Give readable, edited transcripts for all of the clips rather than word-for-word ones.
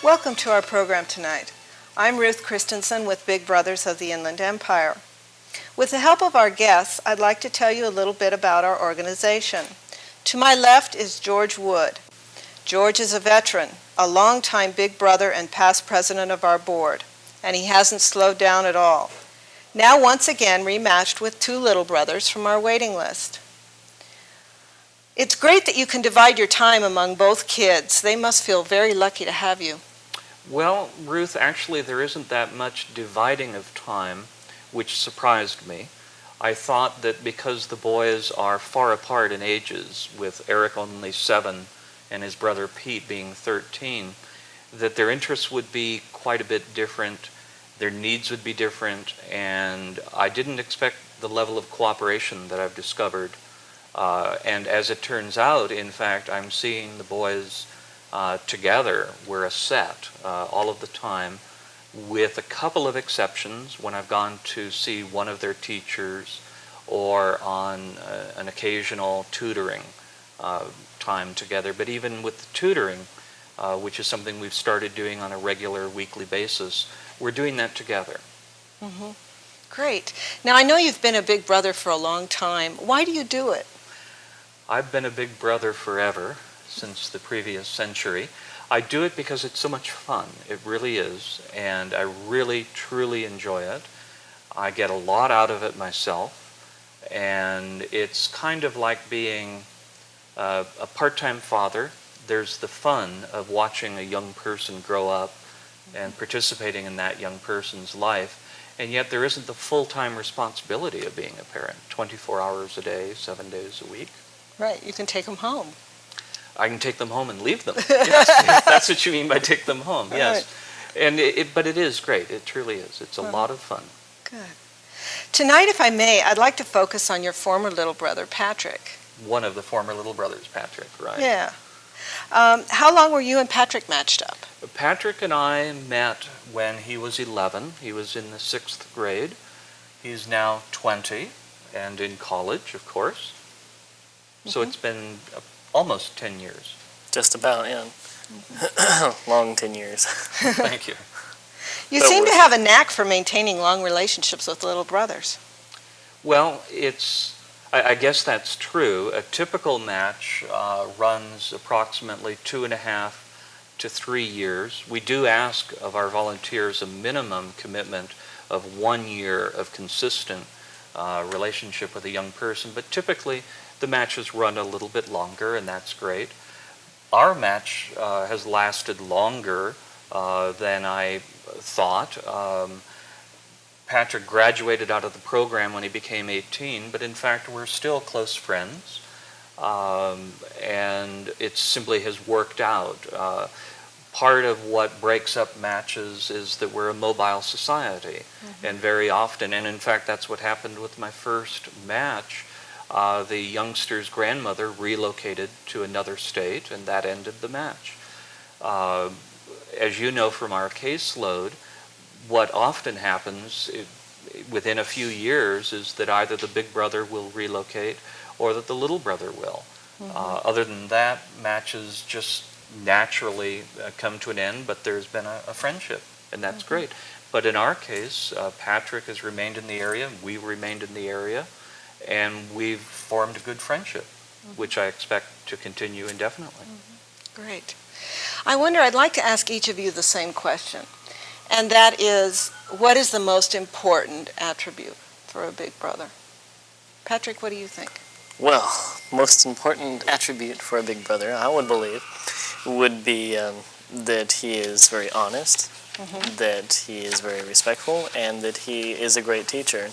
Welcome to our program tonight. I'm Ruth Christensen with Big Brothers of the Inland Empire. With the help of our guests, I'd like to tell you a little bit about our organization. To my left is George Wood. George is a veteran, a longtime Big Brother and past president of our board, and he hasn't slowed down at all. Now once again rematched with two little brothers from our waiting list. It's great that you can divide your time among both kids. They must feel very lucky to have you. Well, Ruth, actually there isn't that much dividing of time, which surprised me. I thought that because the boys are far apart in ages, with Eric only 7 and his brother Pete being 13, that their interests would be quite a bit different, their needs would be different, and I didn't expect the level of cooperation that I've discovered. And as it turns out, in fact, I'm seeing the boys together. We're a set all of the time, with a couple of exceptions when I've gone to see one of their teachers or on an occasional tutoring time together. But even with the tutoring, which is something we've started doing on a regular weekly basis, we're doing that together. Mm-hmm. Great. Now I know you've been a Big Brother for a long time. Why do you do it? I've been a Big Brother forever, since the previous century. I do it because it's so much fun. It really is, and I really, truly enjoy it. I get a lot out of it myself, and it's kind of like being a part-time father. There's the fun of watching a young person grow up and participating in that young person's life, and yet there isn't the full-time responsibility of being a parent, 24 hours a day, 7 days a week. Right, you can take them home. I can take them home and leave them. Yes, if that's what you mean by take them home, yes. Right. And but it is great, it truly is. It's a lot of fun. Good. Tonight, if I may, I'd like to focus on your former little brother, Patrick. One of the former little brothers, Patrick, right? Yeah. How long were you and Patrick matched up? Patrick and I met when he was 11. He was in the 6th grade. He's now 20 and in college, of course. So it's been almost 10 years. Just about, yeah. Long 10 years. Thank you. You seem to have a knack for maintaining long relationships with little brothers. Well, I guess that's true. A typical match runs approximately 2.5 to 3 years. We do ask of our volunteers a minimum commitment of 1 year of consistent relationship with a young person, but typically the matches run a little bit longer, and that's great. Our match has lasted longer than I thought. Patrick graduated out of the program when he became 18, but in fact we're still close friends, and it simply has worked out. Part of what breaks up matches is that we're a mobile society, and very often, and in fact that's what happened with my first match. The youngster's grandmother relocated to another state, and that ended the match. As you know from our caseload, what often happens within a few years is that either the big brother will relocate or that the little brother will. Other than that, matches just naturally come to an end, but there's been a friendship, and that's great. But in our case, Patrick has remained in the area, we remained in the area, and we've formed a good friendship, which I expect to continue indefinitely. Great. I'd like to ask each of you the same question, and that is, what is the most important attribute for a big brother? Patrick, what do you think? Well, most important attribute for a big brother, I would believe, would be that he is very honest, that he is very respectful, and that he is a great teacher,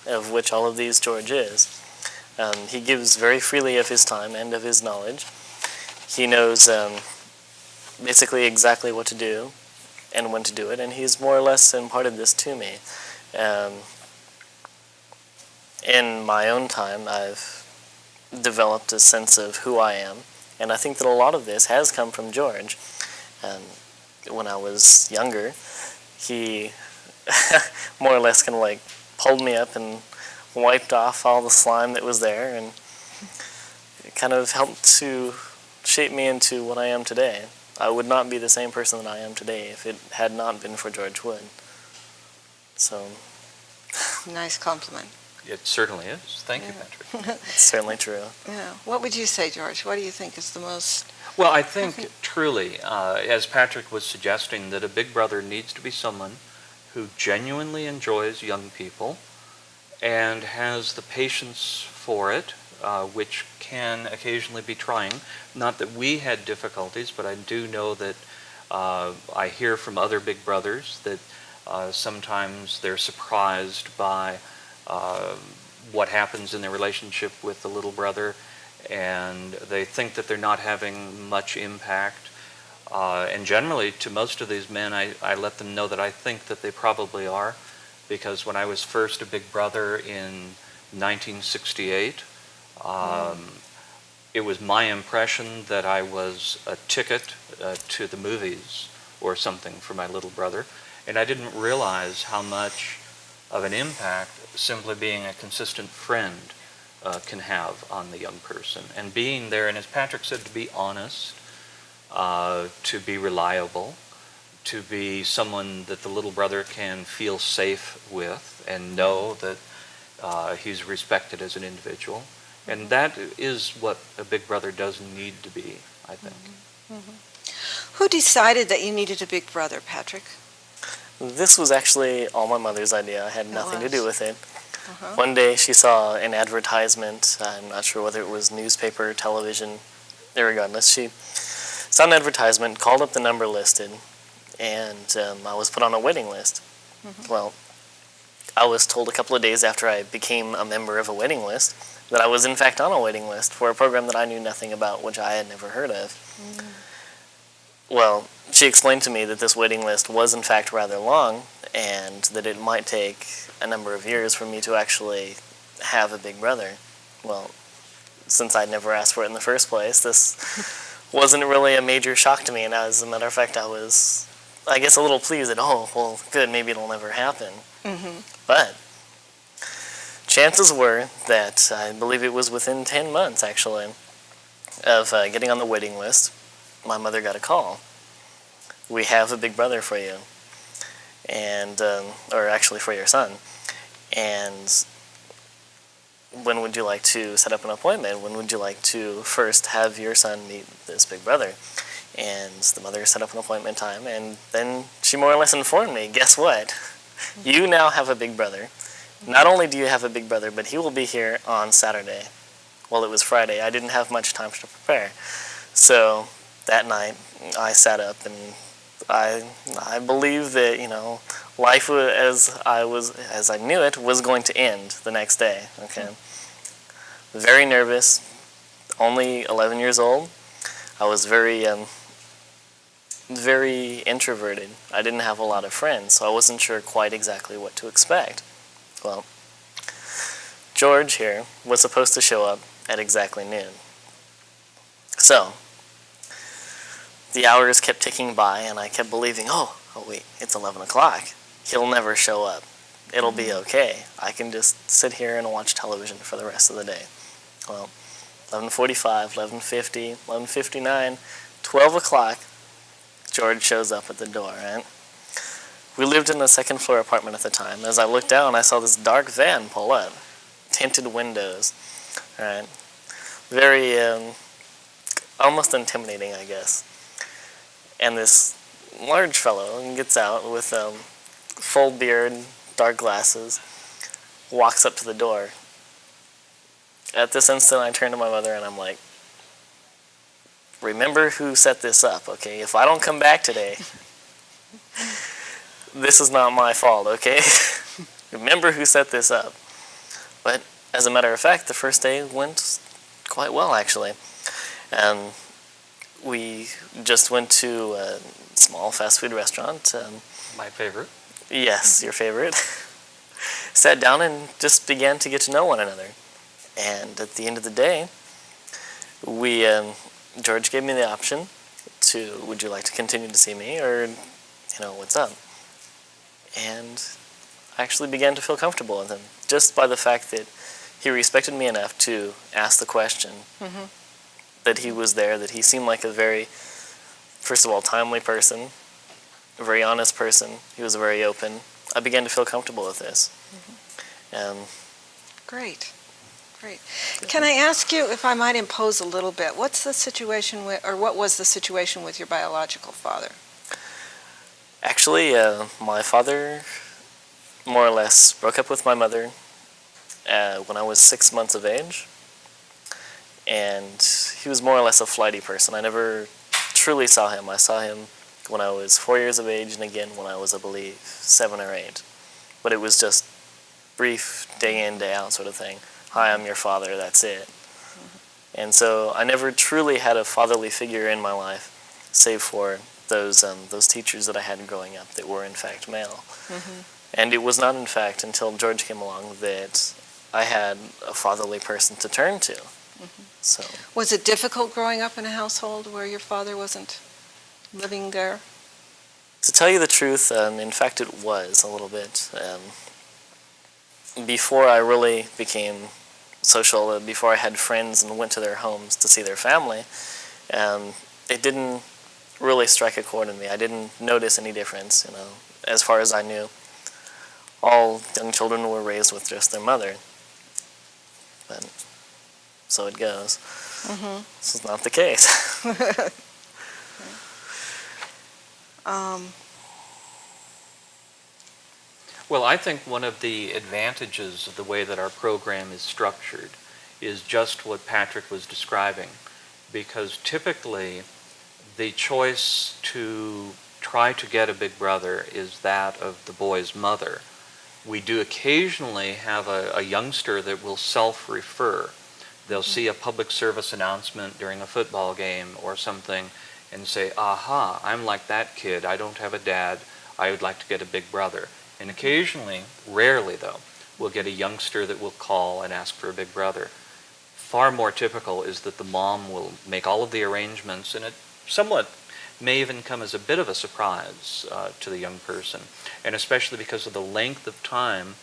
of which all of these George is. He gives very freely of his time and of his knowledge. He knows basically exactly what to do and when to do it, and he's more or less imparted this to me. In my own time, I've developed a sense of who I am, and I think that a lot of this has come from George. When I was younger, he more or less kind of like pulled me up and wiped off all the slime that was there, and it kind of helped to shape me into what I am today. I would not be the same person that I am today if it had not been for George Wood. So, Nice compliment. It certainly is. Thank you, Patrick. it's certainly true. Yeah. What would you say, George? What do you think is the most... Well, I think truly, as Patrick was suggesting, that a big brother needs to be someone who genuinely enjoys young people and has the patience for it, which can occasionally be trying. Not that we had difficulties, but I do know that I hear from other big brothers that sometimes they're surprised by what happens in their relationship with the little brother, and they think that they're not having much impact. And generally, to most of these men, I let them know that I think that they probably are, because when I was first a big brother in 1968, it was my impression that I was a ticket to the movies or something for my little brother, and I didn't realize how much of an impact simply being a consistent friend can have on the young person. And being there, and as Patrick said, to be honest, to be reliable, to be someone that the little brother can feel safe with and know that he's respected as an individual. And that is what a big brother does need to be, I think. Who decided that you needed a big brother, Patrick? This was actually all my mother's idea. I had nothing to do with it. Uh-huh. One day she saw an advertisement. I'm not sure whether it was newspaper, television, regardless. She saw an advertisement, called up the number listed, and I was put on a waiting list. Well, I was told a couple of days after I became a member of a waiting list that I was in fact on a waiting list for a program that I knew nothing about, which I had never heard of. Well, she explained to me that this waiting list was in fact rather long, and that it might take a number of years for me to actually have a big brother. Well, since I'd never asked for it in the first place, this wasn't really a major shock to me, and as a matter of fact, I was, I guess, a little pleased that, oh, well, good, maybe it'll never happen. But chances were that I believe it was within 10 months, actually, of getting on the waiting list, my mother got a call. We have a big brother for you, and or actually for your son, and when would you like to set up an appointment? When would you like to first have your son meet this big brother? And the mother set up an appointment time, and then she more or less informed me, guess what? You now have a big brother. Not only do you have a big brother, but he will be here on Saturday. Well, it was Friday. I didn't have much time to prepare. So that night, I sat up, and I believe that, you know, life as I knew it was going to end the next day. Okay. Very nervous. Only 11 years old. I was very introverted. I didn't have a lot of friends, so I wasn't sure quite exactly what to expect. Well, George here was supposed to show up at exactly noon. So the hours kept ticking by, and I kept believing, oh wait, it's 11 o'clock. He'll never show up. It'll be okay. I can just sit here and watch television for the rest of the day. Well, 11:45, 11:50, 11:59, 12 o'clock, George shows up at the door, right? We lived in a second floor apartment at the time. As I looked down, I saw this dark van pull up. Tinted windows, right? Very, almost intimidating, I guess. And this large fellow gets out with full beard, dark glasses, walks up to the door. At this instant, I turn to my mother and I'm like, remember who set this up, okay? If I don't come back today, this is not my fault, okay? Remember who set this up. But as a matter of fact, the first day went quite well, actually. And we just went to a small fast food restaurant. My favorite. Yes, your favorite. Sat down and just began to get to know one another. And at the end of the day, we George gave me the option to, would you like to continue to see me, or, you know, what's up? And I actually began to feel comfortable with him, just by the fact that he respected me enough to ask the question, that he was there, that he seemed like a very first of all, timely person, a very honest person. He was very open. I began to feel comfortable with this. Great. Great. Can I ask you, if I might impose a little bit, what's the situation with, or what was the situation with your biological father? Actually, my father more or less broke up with my mother when I was 6 months of age. And he was more or less a flighty person. I never truly saw him. I saw him when I was 4 years of age and again when I was, I believe, 7 or 8. But it was just brief, day in, day out sort of thing. Hi, I'm your father, that's it. And so I never truly had a fatherly figure in my life, save for those teachers that I had growing up that were in fact male. And it was not in fact until George came along that I had a fatherly person to turn to. So, Was it difficult growing up in a household where your father wasn't living there? to tell you the truth, in fact it was a little bit. Before I really became social, before I had friends and went to their homes to see their family, it didn't really strike a chord in me. I didn't notice any difference, as far as I knew. All young children were raised with just their mother. But so it goes. This is not the case. Well, I think one of the advantages of the way that our program is structured is just what Patrick was describing, because typically the choice to try to get a big brother is that of the boy's mother. We do occasionally have a youngster that will self-refer. They'll see a public service announcement during a football game or something and say, aha, I'm like that kid. I don't have a dad. I would like to get a big brother. And occasionally, rarely though, we'll get a youngster that will call and ask for a big brother. Far more typical is that the mom will make all of the arrangements, and it somewhat may even come as a bit of a surprise to the young person, and especially because of the length of time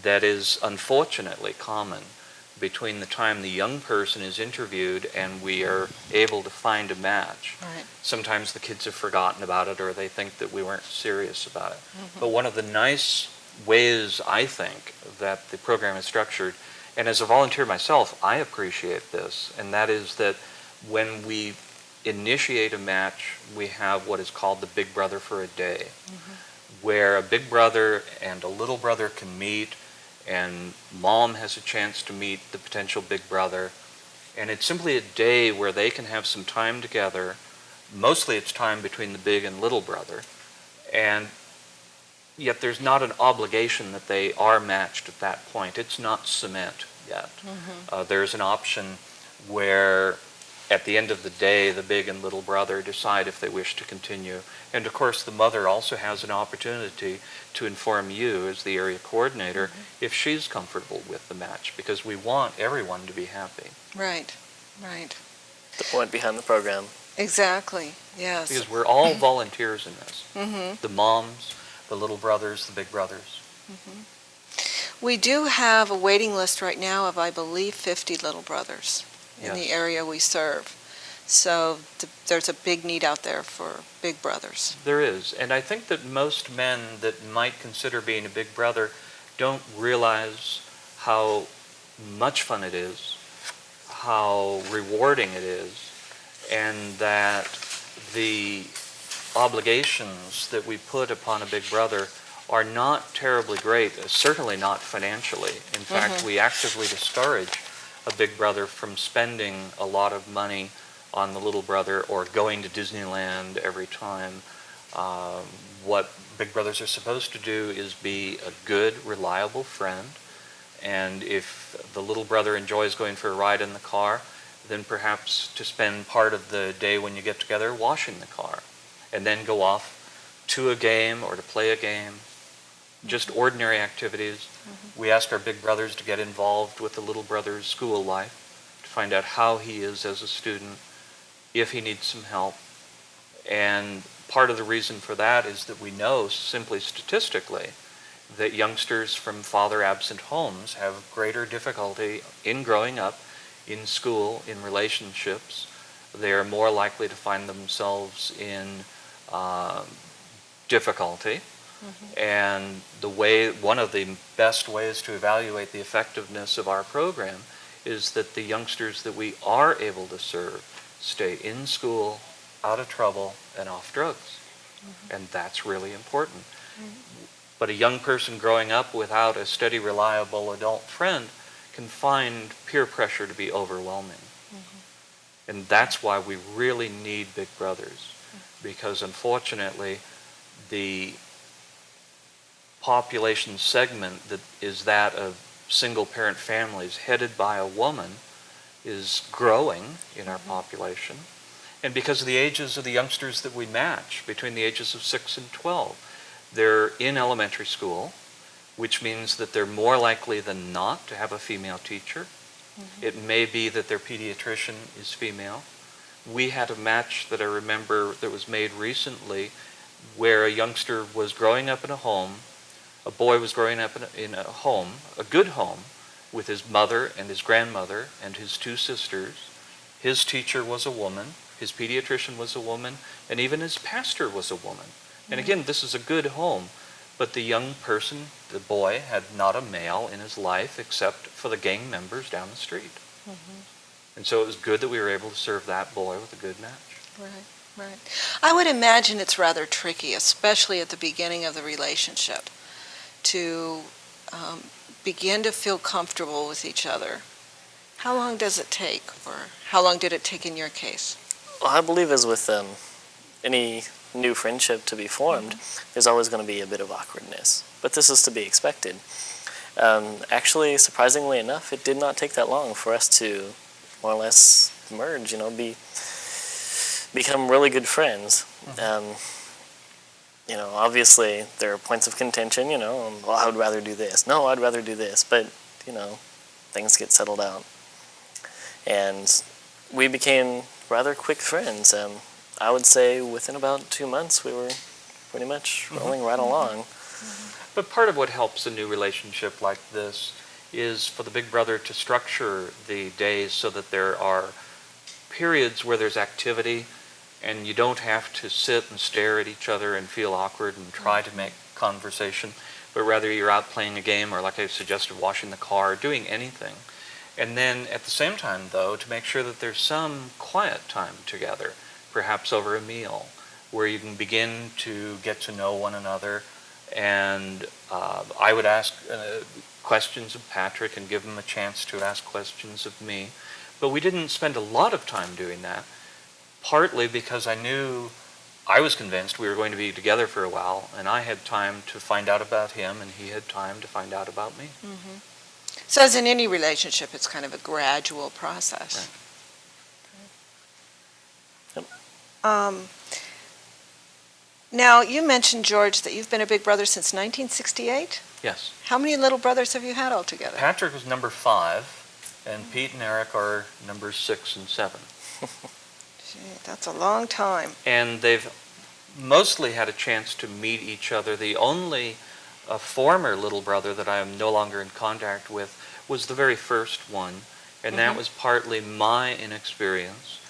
that is unfortunately common between the time the young person is interviewed and we are able to find a match. Right. Sometimes the kids have forgotten about it or they think that we weren't serious about it. But one of the nice ways, I think, that the program is structured, and as a volunteer myself, I appreciate this, and that is that when we initiate a match, we have what is called the Big Brother for a Day, where a big brother and a little brother can meet, and mom has a chance to meet the potential big brother, and it's simply a day where they can have some time together. Mostly it's time between the big and little brother, and yet there's not an obligation that they are matched at that point. It's not cement yet. There's an option where at the end of the day, the big and little brother decide if they wish to continue. And of course, the mother also has an opportunity to inform you as the area coordinator if she's comfortable with the match, because we want everyone to be happy. Right, right. The point behind the program. Exactly, yes. Because we're all volunteers in this. The moms, the little brothers, the big brothers. We do have a waiting list right now of, I believe, 50 little brothers in the Yes. area we serve. So there's a big need out there for big brothers. There is, and I think that most men that might consider being a big brother don't realize how much fun it is, how rewarding it is, and that the obligations that we put upon a big brother are not terribly great, certainly not financially. In fact, we actively discourage a big brother from spending a lot of money on the little brother or going to Disneyland every time. What big brothers are supposed to do is be a good, reliable friend, and if the little brother enjoys going for a ride in the car, then perhaps to spend part of the day when you get together washing the car, and then go off to a game or to play a game. Just ordinary activities. We ask our big brothers to get involved with the little brother's school life, to find out how he is as a student, if he needs some help. And part of the reason for that is that we know, simply statistically, that youngsters from father-absent homes have greater difficulty in growing up, in school, in relationships, they are more likely to find themselves in difficulty. And one of the best ways to evaluate the effectiveness of our program is that the youngsters that we are able to serve stay in school, out of trouble, and off drugs. And that's really important. But a young person growing up without a steady, reliable adult friend can find peer pressure to be overwhelming. And that's why we really need Big Brothers, because unfortunately the population segment that is that of single-parent families headed by a woman is growing in our population. And because of the ages of the youngsters that we match, between the ages of 6 and 12, they're in elementary school, which means that they're more likely than not to have a female teacher. It may be that their pediatrician is female. We had a match that I remember that was made recently where a youngster was growing up in a home, a boy was growing up in a home, a good home, with his mother and his grandmother and his 2 sisters. His teacher was a woman, his pediatrician was a woman, and even his pastor was a woman. And again, this is a good home, but the young person, the boy, had not a male in his life except for the gang members down the street. And so it was good that we were able to serve that boy with a good match. Right. I would imagine it's rather tricky, especially at the beginning of the relationship, to begin to feel comfortable with each other. How long does it take, or how long did it take in your case? Well, I believe as with any new friendship to be formed, there's always going to be a bit of awkwardness. But this is to be expected. Actually, surprisingly enough, it did not take that long for us to more or less merge, become really good friends. Obviously there are points of contention, well, I would rather do this. No, I'd rather do this. But, things get settled out. And we became rather quick friends. I would say within about 2 months we were pretty much rolling right along. But part of what helps a new relationship like this is for the big brother to structure the days so that there are periods where there's activity and you don't have to sit and stare at each other and feel awkward and try to make conversation, but rather you're out playing a game or, like I suggested, washing the car, doing anything. And then at the same time, though, to make sure that there's some quiet time together, perhaps over a meal, where you can begin to get to know one another. And I would ask questions of Patrick and give him a chance to ask questions of me. But we didn't spend a lot of time doing that, partly because I was convinced we were going to be together for a while, and I had time to find out about him, and he had time to find out about me. So as in any relationship, it's kind of a gradual process. Yep. Now, you mentioned, George, that you've been a big brother since 1968? Yes. How many little brothers have you had altogether? Patrick was number 5, and Pete and Eric are numbers 6 and 7. Gee, that's a long time. And they've mostly had a chance to meet each other. The only former little brother that I am no longer in contact with was the very first one, and that was partly my inexperience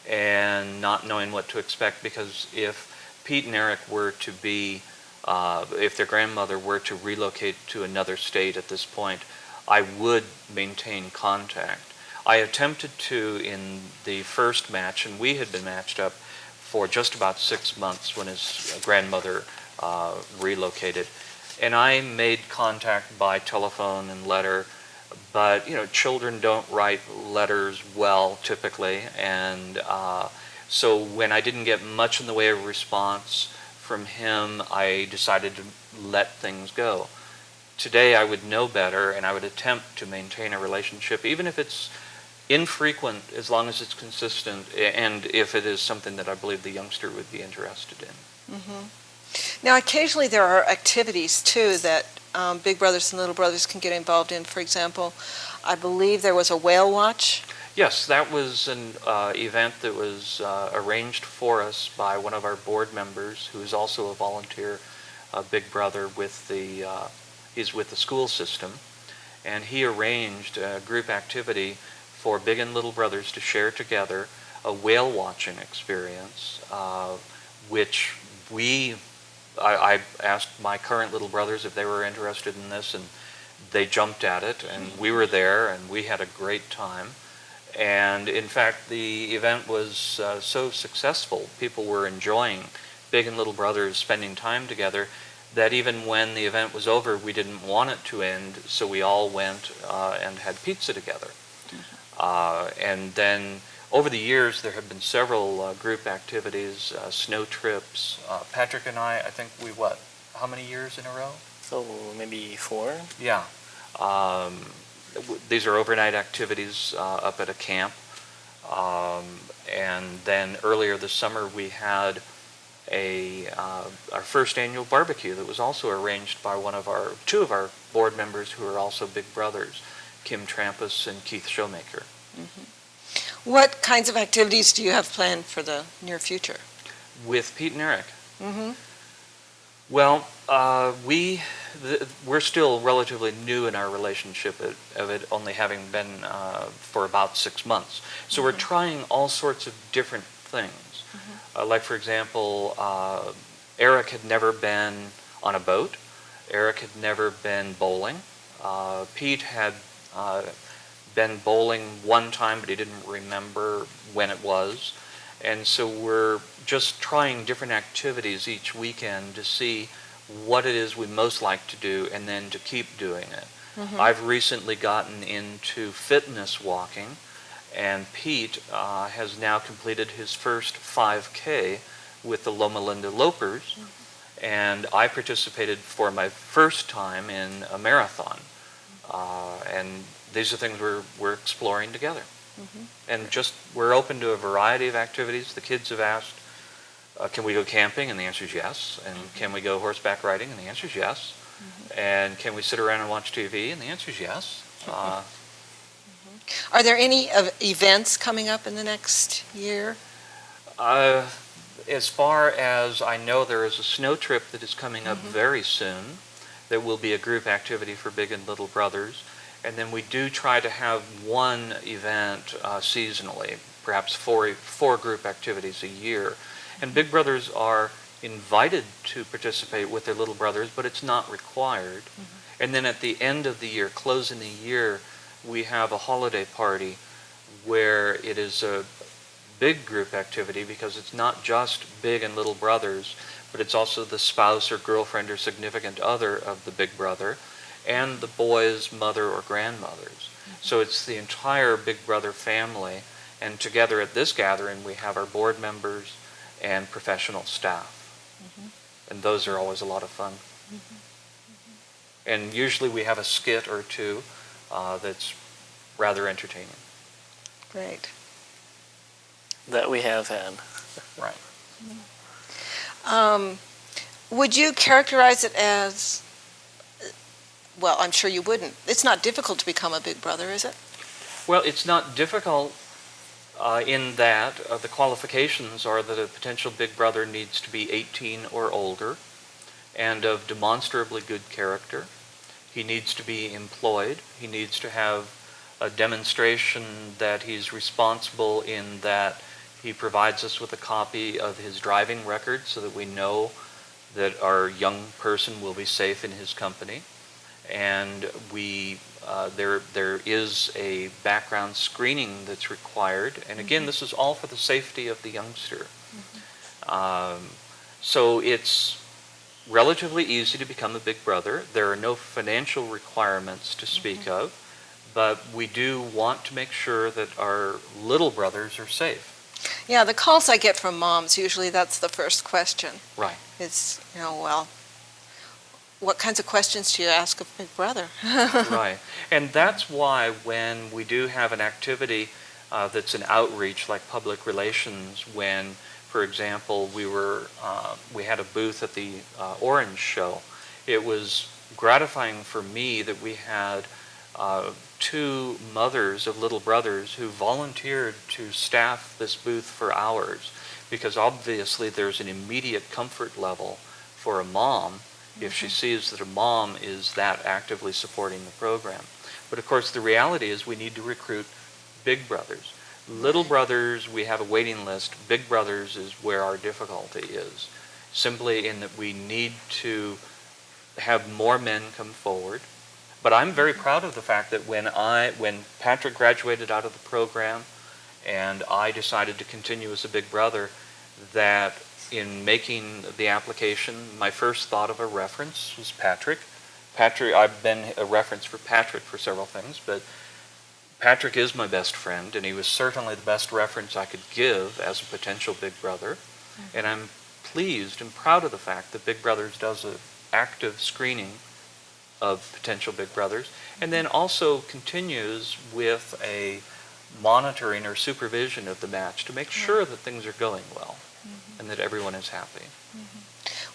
and not knowing what to expect, because if Pete and Eric were to be, if their grandmother were to relocate to another state at this point, I would maintain contact. I attempted to in the first match, and we had been matched up for just about 6 months when his grandmother relocated. And I made contact by telephone and letter, but children don't write letters well typically, and so when I didn't get much in the way of response from him, I decided to let things go. Today I would know better, and I would attempt to maintain a relationship, even if it's infrequent, as long as it's consistent, and if it is something that I believe the youngster would be interested in. Now, occasionally there are activities, too, that big brothers and little brothers can get involved in. For example, I believe there was a whale watch. Yes, that was an event that was arranged for us by one of our board members, who is also a volunteer big brother with he's with the school system, and he arranged a group activity for big and little brothers to share together a whale watching experience, which I asked my current little brothers if they were interested in this, and they jumped at it, and we were there, and we had a great time. And in fact, the event was so successful, people were enjoying Big and Little Brothers spending time together, that even when the event was over, we didn't want it to end, so we all went and had pizza together. And then over the years, there have been several group activities, snow trips. Patrick and I think how many years in a row? So maybe 4. Yeah. These are overnight activities up at a camp. And then earlier this summer, we had our first annual barbecue that was also arranged by two of our board members who are also big brothers, Kim Trampus and Keith Showmaker. Mm-hmm. What kinds of activities do you have planned for the near future? With Pete and Eric? Mm-hmm. Well, we're still relatively new in our relationship of it only having been for about 6 months. So we're trying all sorts of different things. Like, for example, Eric had never been on a boat. Eric had never been bowling. Pete had been bowling one time, but he didn't remember when it was. And so we're just trying different activities each weekend to see what it is we most like to do and then to keep doing it. I've recently gotten into fitness walking, and Pete has now completed his first 5K with the Loma Linda Lopers, and I participated for my first time in a marathon. And these are things we're exploring together. And we're open to a variety of activities. The kids have asked, can we go camping? And the answer is yes. And can we go horseback riding? And the answer is yes. And can we sit around and watch TV? And the answer is yes. Are there any events coming up in the next year? As far as I know, there is a snow trip that is coming up very soon. There will be a group activity for Big and Little Brothers. And then we do try to have one event seasonally, perhaps four group activities a year. And Big Brothers are invited to participate with their little brothers, but it's not required. And then at the end of the year, closing the year, we have a holiday party where it is a big group activity because it's not just Big and Little Brothers, but it's also the spouse or girlfriend or significant other of the big brother and the boy's mother or grandmothers. So it's the entire Big Brother family, and together at this gathering we have our board members and professional staff. And those are always a lot of fun. And usually we have a skit or two that's rather entertaining. Great. That we have had. Right. Would you characterize it as, well, I'm sure you wouldn't. It's not difficult to become a big brother, is it? Well, it's not difficult in that the qualifications are that a potential big brother needs to be 18 or older and of demonstrably good character. He needs to be employed. He needs to have a demonstration that he's responsible in that he provides us with a copy of his driving record so that we know that our young person will be safe in his company. And there is a background screening that's required. And again, this is all for the safety of the youngster. So it's relatively easy to become a big brother. There are no financial requirements to speak of, but we do want to make sure that our little brothers are safe. Yeah, the calls I get from moms, usually that's the first question. Right. Is, well, what kinds of questions do you ask of Big Brother? Right. And that's why when we do have an activity that's an outreach like public relations, when, for example, we had a booth at the Orange Show, it was gratifying for me that we had two mothers of little brothers who volunteered to staff this booth for hours, because obviously there's an immediate comfort level for a mom if she sees that a mom is that actively supporting the program. But of course the reality is we need to recruit big brothers. Little brothers, we have a waiting list. Big brothers is where our difficulty is, simply in that we need to have more men come forward. But I'm very proud of the fact that when Patrick graduated out of the program and I decided to continue as a big brother, that in making the application, my first thought of a reference was Patrick. I've been a reference for Patrick for several things, but Patrick is my best friend, and he was certainly the best reference I could give as a potential big brother. And I'm pleased and proud of the fact that Big Brothers does an active screening of potential big brothers, and then also continues with a monitoring or supervision of the match to make sure that things are going well and that everyone is happy.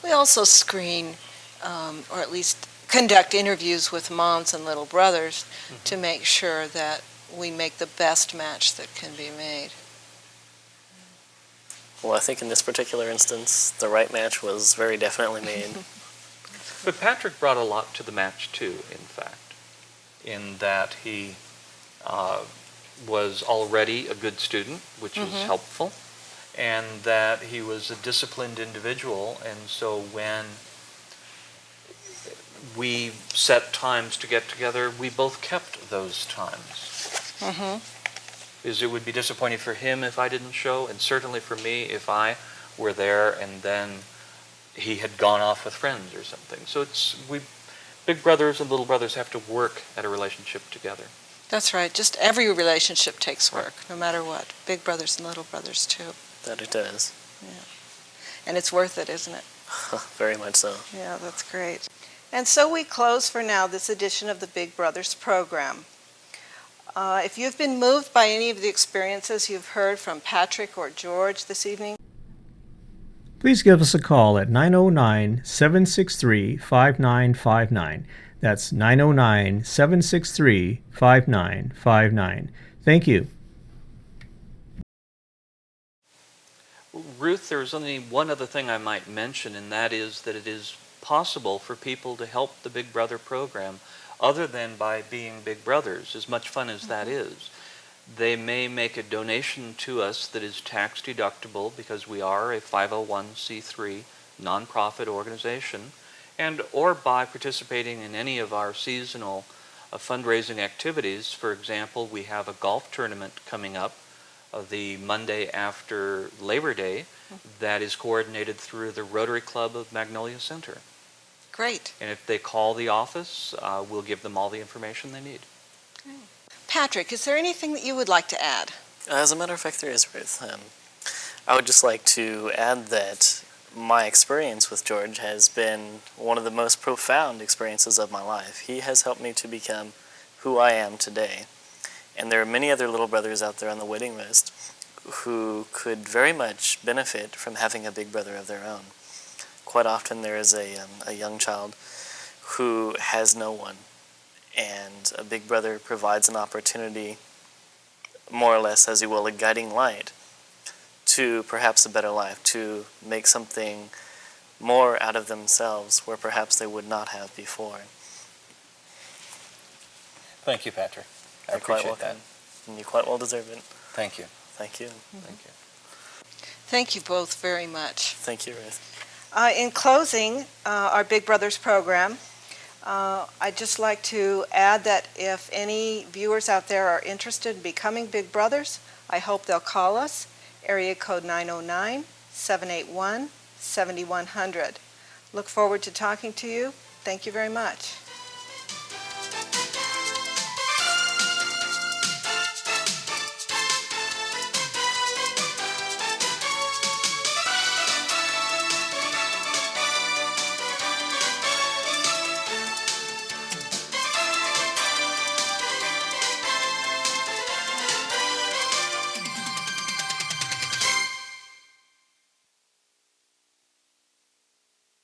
We also screen, or at least conduct interviews with moms and little brothers to make sure that we make the best match that can be made. Well, I think in this particular instance, the right match was very definitely made. But Patrick brought a lot to the match too, in fact, in that he was already a good student, which was helpful, and that he was a disciplined individual, and so when we set times to get together, we both kept those times. It would be disappointing for him if I didn't show, and certainly for me if I were there and then he had gone off with friends or something. So big brothers and little brothers have to work at a relationship together. That's right. Just every relationship takes work, no matter what. Big brothers and little brothers, too. That it does. Yeah. And it's worth it, isn't it? Very much so. Yeah, that's great. And so we close for now this edition of the Big Brothers program. If you've been moved by any of the experiences you've heard from Patrick or George this evening, please give us a call at 909-763-5959. That's 909-763-5959. Thank you. Ruth, there's only one other thing I might mention, and that is that it is possible for people to help the Big Brother program other than by being big brothers, as much fun as that is. They may make a donation to us that is tax deductible because we are a 501c3 nonprofit organization, and or by participating in any of our seasonal fundraising activities. For example, we have a golf tournament coming up the Monday after Labor Day that is coordinated through the Rotary Club of Magnolia Center. great. And if they call the office, we'll give them all the information they need. Patrick, is there anything that you would like to add? As a matter of fact, there is, Ruth. I would just like to add that my experience with George has been one of the most profound experiences of my life. He has helped me to become who I am today. And there are many other little brothers out there on the waiting list who could very much benefit from having a big brother of their own. Quite often there is a young child who has no one, and a big brother provides an opportunity, more or less, as you will, a guiding light to perhaps a better life, to make something more out of themselves where perhaps they would not have before. Thank you, Patrick. I You're quite appreciate that. welcome. And you quite well deserve it. Thank you. Thank you. Thank you. Thank you both very much. Thank you, Ruth. In closing our Big Brothers program, I'd just like to add that if any viewers out there are interested in becoming Big Brothers, I hope they'll call us, area code 909-781-7100. Look forward to talking to you. Thank you very much.